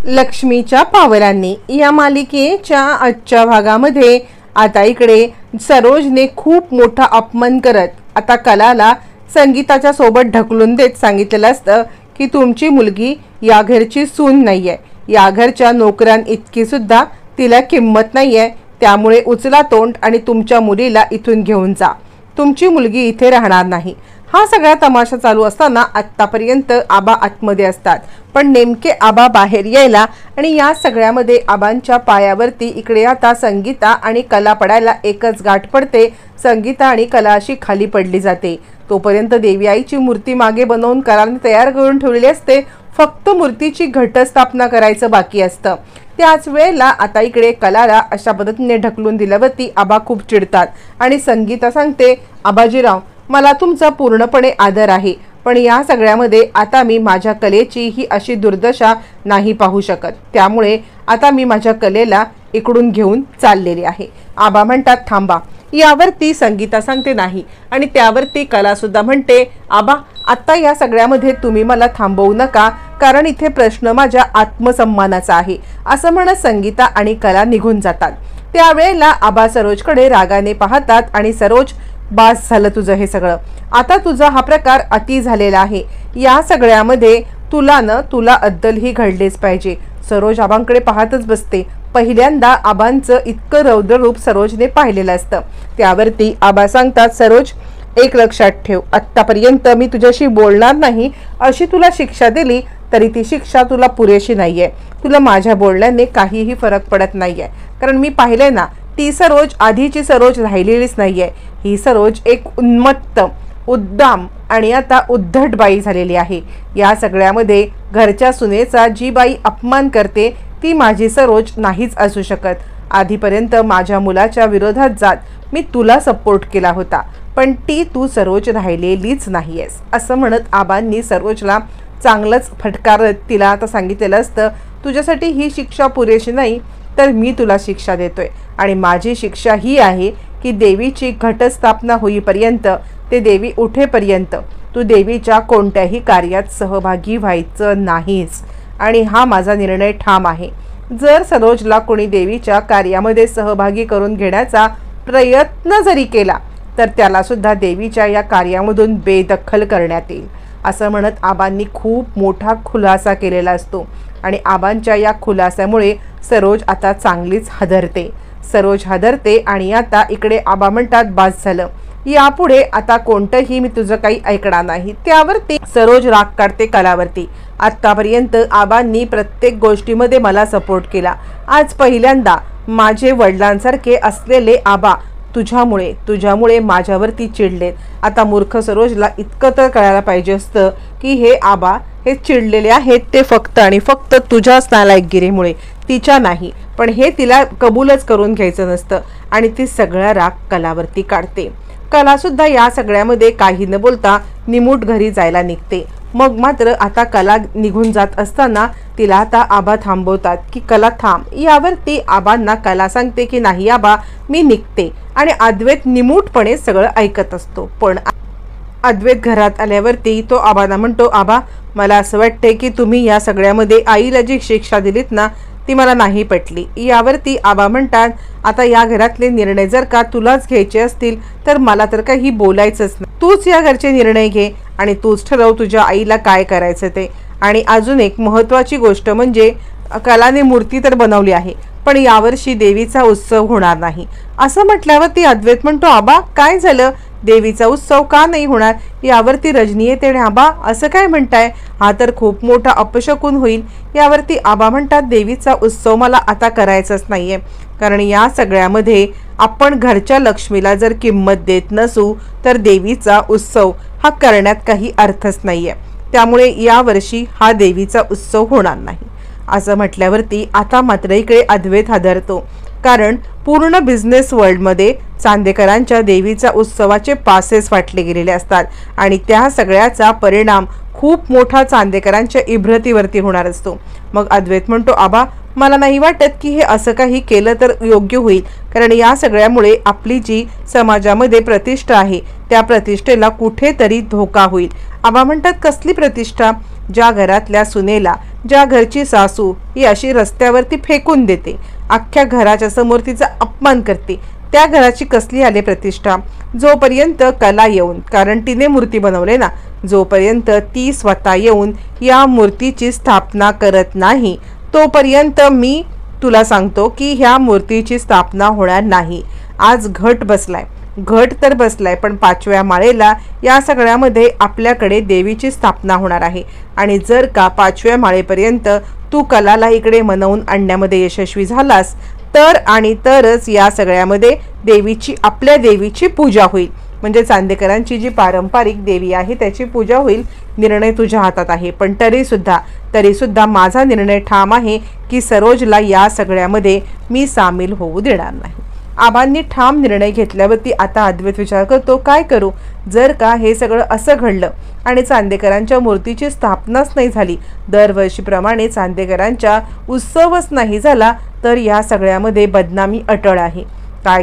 लक्ष्मीच्या पावलांनी या मालिकेच्या आजच्या भागामध्ये आता इकडे सरोजने खूप मोठा अपमान करत आता कलाला संगीताच्या सोबत ढकलून देत सांगितलेलं असतं की तुमची मुलगी या घरची सून नाहीये, या घरच्या नोकरां इतकी सुद्धा तिला किंमत नाहीये, त्यामुळे उचला तोंड आणि तुमच्या मुलीला इथून घेऊन जा, तुमची मुलगी इथे राहणार नाही। हा सगळा तमाशा चालू असताना आत्तापर्यंत आबा आतमध्ये असतात, पण नेमके आबा बाहेर यायला आणि या सगळ्यामध्ये आबांच्या पायावरती इकडे आता संगीता आणि कला पडायला एकच गाठ पडते। संगीता आणि कला अशी खाली पडली जाते। तोपर्यंत देवी आईची मूर्ती मागे बनवून कलाने तयार करून ठेवलेली असते, फक्त मूर्तीची घटस्थापना करायचं बाकी असतं। त्याच वेळेला आता इकडे कलाला अशा पद्धतीने ढकलून दिल्यावरती आबा खूप चिडतात आणि संगीता सांगते, आबाजीराव मला तुमचा पूर्णपणे आदर आहे, पण या सगळ्यामध्ये आता मी माझ्या कलेची ही अशी दुर्दशा नाही पाहू शकत, त्यामुळे आता मी माझ्या कलेला इकडून घेऊन चाललेली आहे। आबा म्हणतात थांबा, यावरती संगीता सांगते नाही आणि त्यावरती कला सुद्धा म्हणते, आबा आता या सगळ्यामध्ये तुम्ही मला थांबवू नका, कारण इथे प्रश्न माझ्या आत्मसन्मानाचा आहे, असं म्हणत संगीता आणि कला निघून जातात। त्यावेळेला आबा सरोजकडे रागाने पाहतात आणि सरोज बास झालं तुझं हे सगळं, आता तुझा हा प्रकार अति झालेला आहे, या सगळ्यामध्ये तुला अद्दल ही घडलेच पाहिजे। सरोज आबांकडे पाहतच बसते। पहिल्यांदा आबांचं इतकं रौद्र रूप सरोजने पाहिलेलं असतं। त्यावरती आबा सांगतात, सरोज एक लक्षात ठेव, आत्तापर्यंत मी तुझ्याशी बोलणार नाही अशी तुला शिक्षा दिली तरी ती शिक्षा तुला पुरेशी नाहीये, तुला माझ्या बोलण्याने काहीही फरक पडत नाहीये, कारण मी पाहिले ना ती सरोज आधीची सरोज राहिलेलीच नाहीये, ही सरोज एक उन्मत्त उद्दाम आणि आता उद्धट बाई झालेली आहे। या सगळ्यामध्ये घरच्या सुनेचा जी बाई अपमान करते ती माझी सरोज नाहीच असू शकत। आधीपर्यंत माझ्या मुलाच्या विरोधात जात मी तुला सपोर्ट केला होता, पण ती तू सरोज राहिलेलीच नाहीयेस, असं म्हणत आबांनी सरोजला चांगलंच फटकारत तिला आता सांगितलेलं असतं, तुझ्यासाठी ही शिक्षा पुरेशी नाही तर मी तुला शिक्षा देतोय आणि माझी शिक्षा ही आहे की देवीची घटस्थापना होईपर्यंत ते देवी उठेपर्यंत तू देवीच्या कोणत्याही कार्यात सहभागी व्हायचं नाहीस आणि हा माझा निर्णय ठाम आहे। जर सरोजला कोणी देवीच्या कार्यामध्ये सहभागी करून घेण्याचा प्रयत्न जरी केला तर त्याला सुद्धा देवीच्या या कार्यामधून बेदखल करण्यात येईल, असं म्हणत आबांनी खूप मोठा खुलासा केलेला असतो आणि आबांच्या या खुलासामुळे सरोज आता चांगलीच हादरते। सरोज हादरते आणि आता इकडे आबा म्हणतात, बास झालं, यापुढे आता कोणतंही मी तुझं काही ऐकणार नाही। त्यावरती सरोज राग काढते कलावरती, आतापर्यंत आबांनी प्रत्येक गोष्टीमध्ये मला सपोर्ट केला, आज पहिल्यांदा माझे वडिलांसारखे असलेले आबा तुझ्यामुळे माझ्यावरती चिडलेत। आता मूर्ख सरोजला इतकं तर कळायला पाहिजे असतं की हे आबा हे चिडलेले आहेत ते फक्त आणि फक्त तुझ्याच नालायकगिरीमुळे, तिच्या नाही, पण हे तिला कबूलच करून घ्यायचं नसतं आणि ती सगळा राग कलावरती काढते। कला सुद्धा या सगळ्यामध्ये काही न बोलता निमूट घरी जायला निघते। मग मात्र आता कला निघून जात असताना तिला आता आबा थांबवतात की कला थांब। यावरती आबांना कला सांगते की नाही आबा मी निघते आणि अद्वैत निमूटपणे सगळं ऐकत असतो। पण अद्वैत घरात आल्यावरती तो आबांना म्हणतो, आबा मला असं वाटते की तुम्ही या सगळ्यामध्ये आईला जी शिक्षा दिलीत ना ती मला नाही पटली। यावरती आबा म्हणतात, आता या घरातले निर्णय जर का तुलाच घ्यायचे असतील तर मला तर काही बोलायचंच नाही, तूच या घरचे निर्णय घे आणि तूच ठरव तुझ्या आईला काय करायचं ते। आणि अजून एक महत्त्वाची गोष्ट म्हणजे कलाने मूर्ती तर बनवली आहे, पण यावर्षी देवीचा उत्सव होणार नाही, असं म्हटल्यावरती अद्वैत म्हणतो, आबा काय झालं, देवीचा उत्सव का नाही होणार? यावरती रजनी येते, आबा असं काय म्हणताय, हा तर खूप मोठा अपशकुन होईल। यावरती आबा म्हणतात, देवीचा उत्सव मला आता करायचाच नाहीये, कारण या सगळ्यामध्ये आपण घरच्या लक्ष्मीला जर किंमत देत नसू तर देवीचा उत्सव हा करण्यात काही अर्थच नाहीये, त्यामुळे यावर्षी हा देवीचा उत्सव होणार नाही, असं म्हटल्यावरती आता मात्र इकडे अद्वैत हादरतो, कारण पूर्ण बिझनेस वर्ल्डमध्ये चांदेकरांच्या देवीचा उत्सवाचे पासेस वाटले गेलेले असतात आणि त्या सगळ्याचा परिणाम खूप मोठा चांदेकरांच्या इब्रतीवरती होणार असतो। मग अद्वैत म्हणतो, आबा मला नाही वाटत की हे असं काही केलं तर योग्य होईल, कारण या सगळ्यामुळे आपली जी समाजामध्ये प्रतिष्ठा आहे त्या प्रतिष्ठेला कुठेतरी धोका होईल। आबा म्हणतात, कसली प्रतिष्ठा? ज्या घरातल्या सुनेला ज्या घरची सासू ही अशी रस्त्यावरती फेकून देते, अख्ख्या घराच्या समोर तिचा अपमान करते, त्या घराची कसली आले प्रतिष्ठा? जोपर्यंत कला येऊन, कारण तिने मूर्ती बनवले ना, जोपर्यंत ती स्वतः येऊन या मूर्तीची स्थापना करत नाही तोपर्यंत मी तुला सांगतो की ह्या मूर्तीची स्थापना होणार नाही. आज घट बसलाय, घट तर बसलाय, पण 5व्या माळेला या सगळ्यामध्ये आपल्याकडे देवीची स्थापना होणार आहे. आणि जर का 5व्या माळेपर्यंत तू कलाला इकडे मनवून आणण्यामध्ये यशस्वी झालास तर आणि तरच या सगळ्यामध्ये देवीची, आपल्या देवीची पूजा होईल. म्हणजे चांदेकरांची जी पारंपरिक देवी आहे त्याची पूजा होईल. निर्णय तुझ्या हातात आहे, पण तरीसुद्धा माझा निर्णय ठाम आहे की सरोजला या सगळ्यामध्ये मी सामील होऊ देणार नाही. आबांनी ठाम निर्णय घेतल्यावरती आता अद्वैत विचार करतो, काय करू? जर का हे सगळं असं घडलं आणि चांदेकरांच्या मूर्तीची स्थापनाच नाही झाली, दरवर्षीप्रमाणे चांदेकरांच्या उत्सवच नाही झाला, तर या सगळ्यामध्ये बदनामी अटळ आहे. काय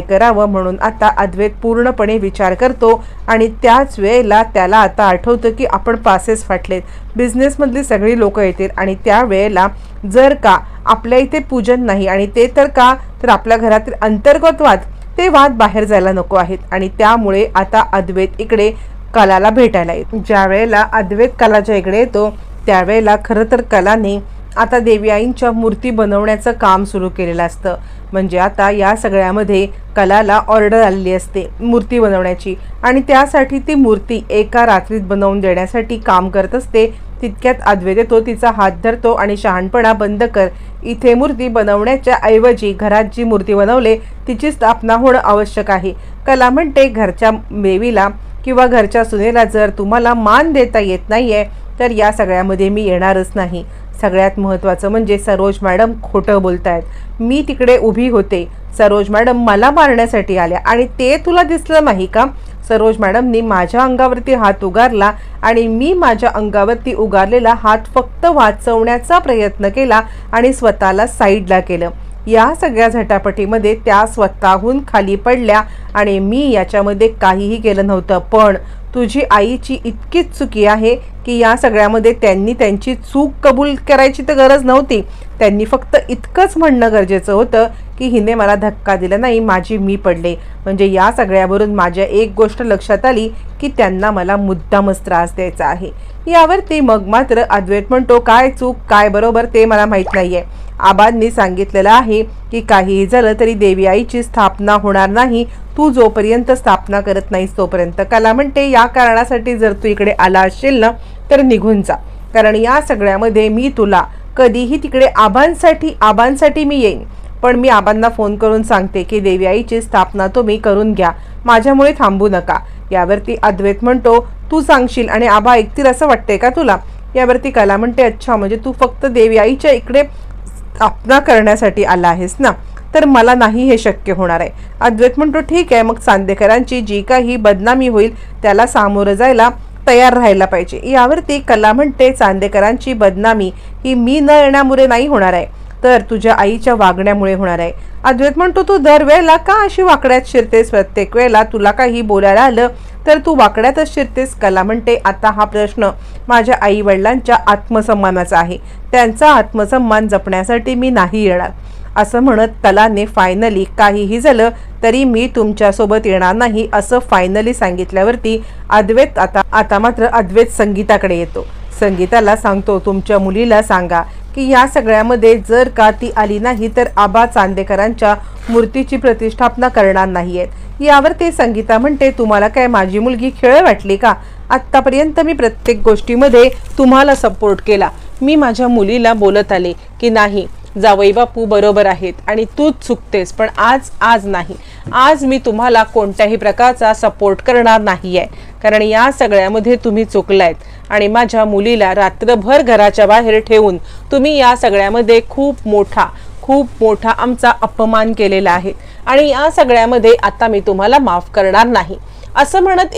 करावं म्हणून आता अद्वैत पूर्णपणे विचार करतो. आणि त्याच वेळेला त्याला आता आठवतं की आपण पासेस फाटलेत, बिझनेसमधली सगळी लोक येतील आणि त्यावेळेला जर का आपल्या इथे पूजन नाही, आणि ते तर का, तर आपल्या घरातील अंतर्गत वाद, ते वाद बाहेर जायला नको आहेत. आणि त्यामुळे आता अद्वैत इकडे कलाला भेटायला येतो. ज्या वेळेला अद्वैत कलाच्या इकडे येतो त्यावेळेला खरं तर कलाने आता देवी आईंच्या मूर्ती बनवण्याचं काम सुरू केलेलं असतं. म्हणजे आता या सगळ्यामध्ये कलाला ऑर्डर आलेली असते मूर्ती बनवण्याची, आणि त्यासाठी ती मूर्ती एका रात्रीत बनवून देण्यासाठी काम करत असते. तितक्यात अद्वैत येतो, तिचा हात धरतो आणि शहाणपणा बंद कर, इथे मूर्ती बनवण्याच्या ऐवजी घरात जी मूर्ती बनवले तिची स्थापना होणं आवश्यक आहे. कला म्हणते, घरच्या देवीला किंवा घरच्या सुनेला जर तुम्हाला मान देता येत नाहीये तर या सगळ्यामध्ये मी येणारच नाही. सगळ्यात महत्त्वाचं म्हणजे सरोज मॅडम खोटं बोलतायत. मी तिकडे उभी होते, सरोज मॅडम मला मारण्यासाठी आल्या आणि ते तुला दिसलं नाही का? सरोज मॅडमनी माझ्या अंगावरती हात उगारला आणि मी माझ्या अंगावरती उगारलेला हात फक्त वाचवण्याचा प्रयत्न केला आणि स्वतःला साईडला केलं. या सगळ्या झटापटीमध्ये त्या स्वतःहून खाली पडल्या आणि मी याच्यामध्ये काहीही केलं नव्हतं. पण तुझी आईची इतकीच चुकी आहे की या सगळ्यामध्ये त्यांनी त्यांची चूक कबूल करायची तर गरज नव्हती. त्यांनी फक्त इतकंच म्हणणं गरजेचं होतं की हिने मला धक्का दिला नाही, माझी मी पडले. म्हणजे या सगळ्यावरून माझ्या एक गोष्ट लक्षात आली की त्यांना मला मुद्दामच त्रास द्यायचा आहे. यावरती मग मात्र अद्वैत म्हणतो, काय चूक काय बरोबर ते मला माहीत नाहीये. आबांनी सांगितलेलं आहे की काहीही झालं तरी देवी आईची स्थापना होणार नाही, तू जोपर्यंत स्थापना करत नाहीस तोपर्यंत. कला म्हणते, या कारणासाठी जर तू इकडे आला असशील ना तर निघून जा, कारण या सगळ्यामध्ये मी तुला कधीही तिकडे आबांसाठी मी येईन, पण मी आबांना फोन करून सांगते की देवी आईची स्थापना तुम्ही करून घ्या, माझ्यामुळे थांबू नका. यावरती अद्वैत म्हणतो, तू सांगशील आणि आबा ऐकतील असं वाटतंय का तुला? यावरती कला म्हणते, अच्छा म्हणजे तू फक्त देवी आईच्या इकडे स्थापना करण्यासाठी आला आहेस ना, तर मला नाही हे शक्य होणार आहे. अद्वैत म्हणतो, ठीक आहे, मग चांदेकरांची जी काही बदनामी होईल त्याला सामोरं जायला तयार राहायला पाहिजे. यावरती कला म्हणते, चांदेकरांची बदनामी ही मी न येण्यामुळे नाही होणार आहे, तर तुझ्या आईच्या वागण्यामुळे होणार आहे. अद्वैत म्हणतो, तू दरवेळेला का अशी वाकड्यात शिरतेस? प्रत्येक वेळेला तुला काही बोलायला आलं तर तू वाकड्यातच शिरतेस. कला म्हणते, आता हा प्रश्न माझ्या आई वडिलांच्या आत्मसन्मानाचा आहे, त्यांचा आत्मसन्मान जपण्यासाठी मी नाही येणार. असं म्हणत कलाने फायनली काहीही झालं तरी मी तुमच्यासोबत येणार नाही असं फायनली सांगितल्यावरती अद्वैत आता मात्र अद्वैत संगीताकडे येतो. संगीताला सांगतो, तुमच्या मुलीला सांगा की या सगळ्यामध्ये जर का ती आली नाही तर आबा चांदेकरांच्या मूर्तीची प्रतिष्ठापना करणार नाहीयेत. यावर ते संगीता म्हणते, तुम्हाला काय माझी मुलगी खेळ वाटली का? आत्तापर्यंत मी प्रत्येक गोष्टीमध्ये तुम्हाला सपोर्ट केला, मी माझ्या मुलीला बोलत आले की नाही जावई बापू बरोबर आहेत आणि तूच चुकतेस, पण आज नाही, आज मी तुम्हाला कोणत्याही प्रकारचा सपोर्ट करणार नाहीये, कारण या सगळ्यामध्ये तुम्ही चुकलायत आणि माझ्या मुलीला रात्रभर घराच्या बाहेर ठेवून तुम्ही या सगळ्यामध्ये खूप मोठा आमचा अपमान केलेला आहे आणि या सगळ्यामध्ये आता मी तुम्हाला माफ करणार नाही. असं म्हणत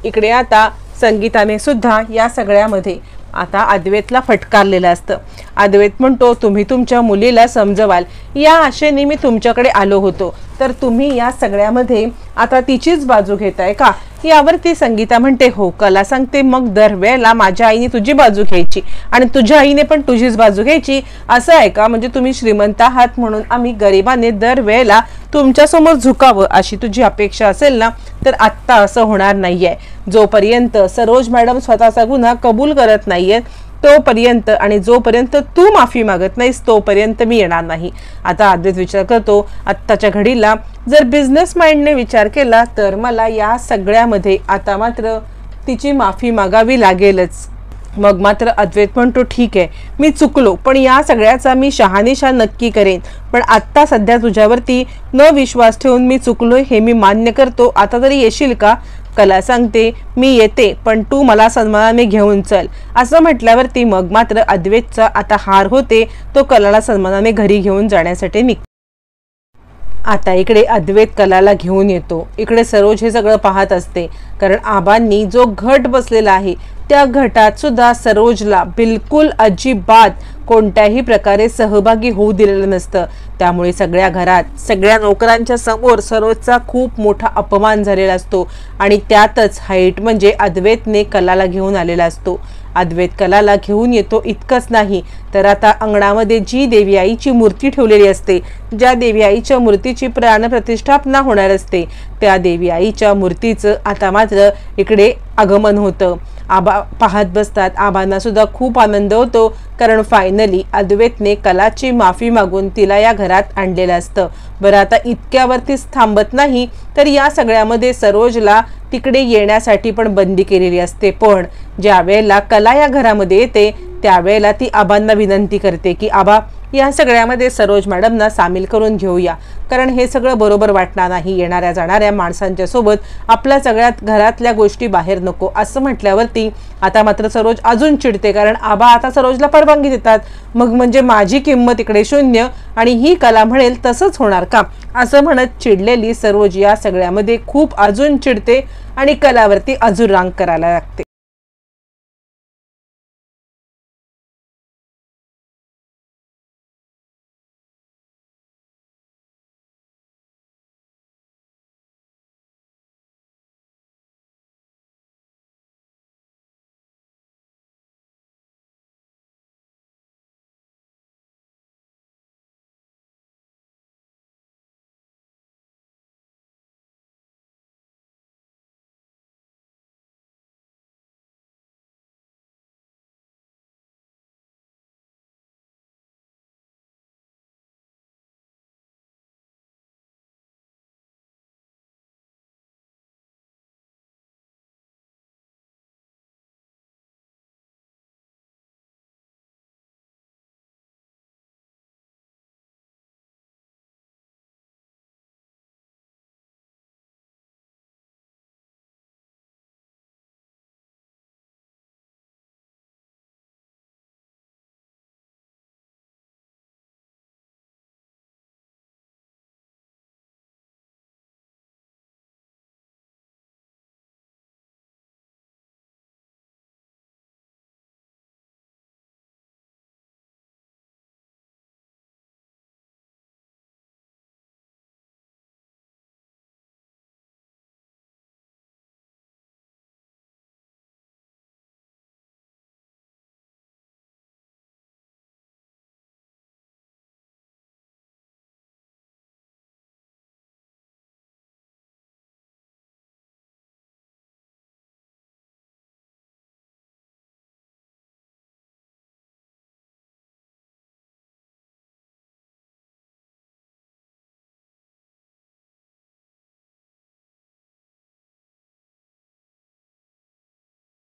इकडे आता संगीताने सुद्धा या सगळ्यामध्ये आता अद्वैतला फटकारलेलं असतं. अद्वैत म्हणतो, तुम्ही तुमच्या मुलीला समजवाल या आशेने मी तुमच्याकडे आलो होतो, तर तुम्ही या सगळ्यामध्ये आता तिचीच बाजू घेताय का? यावरती संगीता म्हणते, हो कला सांगते, मग दरवेळेला माझ्या आईने तुझी बाजू घ्यायची आणि तुझ्या आईने पण तुझीच बाजू घ्यायची असं आहे का? म्हणजे तुम्ही श्रीमंत आहात म्हणून आम्ही गरिबाने दरवेळेला तुमच्या समोर झुकावं अशी तुझी अपेक्षा असेल ना, तर आत्ता असं होणार नाहीये. जोपर्यंत सरोज मॅडम स्वतःचा गुन्हा कबूल करत नाहीये तोपर्यंत आणि जोपर्यंत तू माफी मागत नाहीस तोपर्यंत मी येणार नाही. आता अद्वैत विचार करतो, आत्ताच्या घडीला जर बिझनेस माइंडने विचार केला तर मला या सगळ्यामध्ये आता मात्र तिची माफी मागावी लागेलच. मग मात्र अद्वैत म्हणतो, ठीक आहे मी चुकलो, पण या सगळ्याचा मी शहानिशा नक्की करेन, पण आत्ता सध्या तुझ्यावरती न विश्वास ठेवून मी चुकलोय हे मी मान्य करतो. आता तरी येशील का? कला सांगते, मी येते, पण तू मला सन्मानाने घेऊन चल. असं म्हटल्यावरती मग मात्र अद्वैतचा आता हार होते. तो कलाला सन्मानाने घरी घेऊन जाण्यासाठी निघतो. आता इकडे अद्वैत कलाला घेऊन येतो. इकडे सरोज हे सगळं पाहत असते, कारण आबांनी जो घट बसलेला आहे त्या घटात सुद्धा सरोजला बिलकुल अजिबात कोणत्याही प्रकारे सहभागी होऊ दिलेलं नसतं. त्यामुळे सगळ्या घरात सगळ्या नोकरांच्या समोर सरोजचा खूप मोठा अपमान झालेला असतो आणि त्यातच हाईट म्हणजे अद्वैतने कलाला घेऊन आलेला असतो. अद्वैत कलाला घेऊन येतो. इतकंच नाही तर आता अंगणामध्ये जी देवी आईची मूर्ती ठेवलेली असते, ज्या देवी आईच्या मूर्तीची प्राणप्रतिष्ठापना होणार असते, त्या देवी आईच्या मूर्तीचं आता मात्र इकडे आगमन होतं. आबा पाहत बसतात. आबांना सुद्धा खूप आनंद होतो, कारण फायनली अद्वैतने कलाची माफी मागून तिला या घरात आणलेलं असतं. बरं आता इतक्यावरतीच थांबत नाही तर या सगळ्यामध्ये सरोजला तिकडे येण्यासाठी पण बंदी केलेली असते. पण ज्या वेळेला कला या घरामध्ये येते त्यावेळेला ती आबांना विनंती करते की आबा या सगळ्यामध्ये सरोज मॅडमना सामील करून घेऊया, कारण हे सगळं बरोबर वाटणार नाही. येणाऱ्या जाणाऱ्या माणसांच्या सोबत आपल्या सगळ्यात घरातल्या गोष्टी बाहेर नको. असं म्हटल्यावरती आता मात्र सरोज अजून चिडते, कारण आबा आता सरोजला परवानगी देतात. मग म्हणजे माझी किंमत इकडे शून्य आणि ही कला म्हणेल तसंच होणार का? असं म्हणत चिडलेली सरोज या सगळ्यामध्ये खूप अजून चिडते आणि कलावरती अजून रांग करायला लागते.